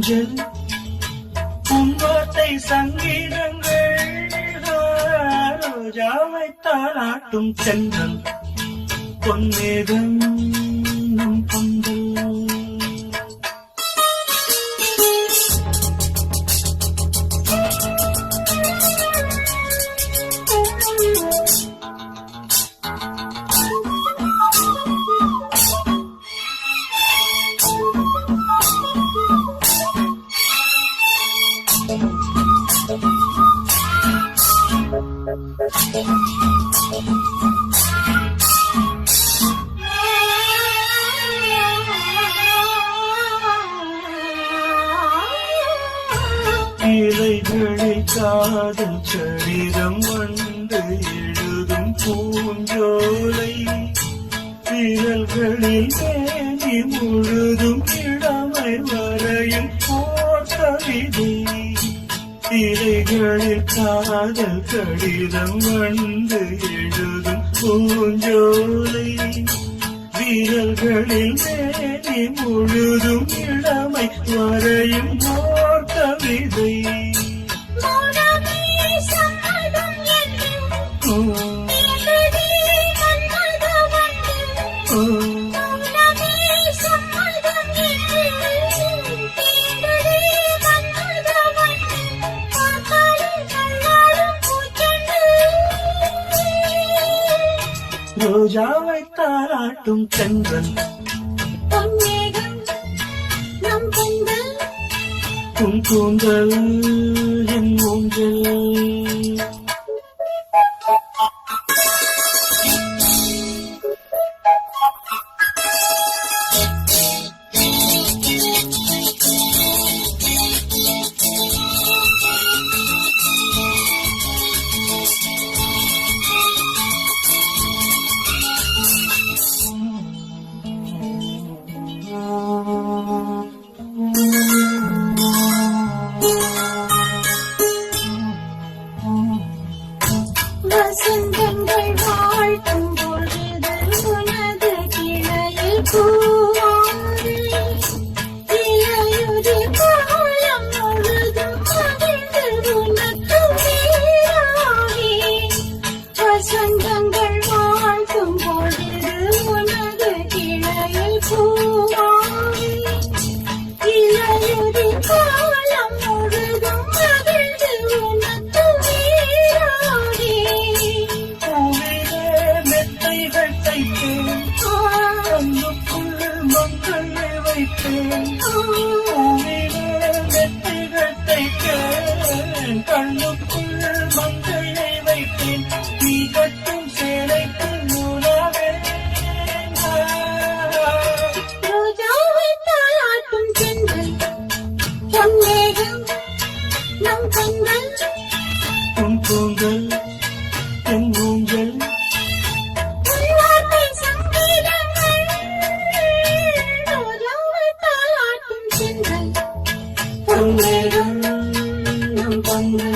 ஊஞ்சல் பூங்காத்தை சங்கீதங்கள் ரோஜாவை தாளாட்டும் சென்றல் பொன்னேகம் நம் பொங்கல். இலைகளில் காதல் சரிதம் வந்து எழுதும் பூஞ்சோலை விரல்களில் மேனி முழுதும் இளமை வரையும் போர் கவிதை. இலைகளில் காதல் கடிதம் வந்து எழுதும் பூஞ்சோலை விரல்களில் மேனி முழுதும் இளமை வரையும் போர் கவிதை. ரோஜாவை தாளாட்டும் சென்றல் பொன்னேகம் நம் பொங்கல். உன் கூந்தல் என் ஊஞ்சல். வசந்தங்கள் வாழ்த்தும் பொழுது உனது கிளையில் பூவாறு இலையுதி காலம் முழுதும் மகிழ்ந்து உனக்கு வீராகி. வசந்தங்கள் வாழ்த்தும் பொழுது உனது கிளையில் பூவாறு இலையுதி காலம் முழுதும் மகிழ்ந்து உனக்கு வீராகி. கண்ணுக்குள் மக்களை வைத்தேன் மெத்தைகள் தைத்தேன். கண்ணுக்குள் மக்களை வைத்தேன் நீ கட்டும் சேலைக்கு நூலாவே. ரோஜாவை தாளாட்டும் சென்றல் பொன்னேகம் நம் பொங்கல். உன் கூந்தல் என் ஊஞ்சல். உள்வார்த்தை சங்கீதங்கள் ரோஜாவை தாளாட்டும் சென்றல் பொன்னேகம் நம் பொங்கல்.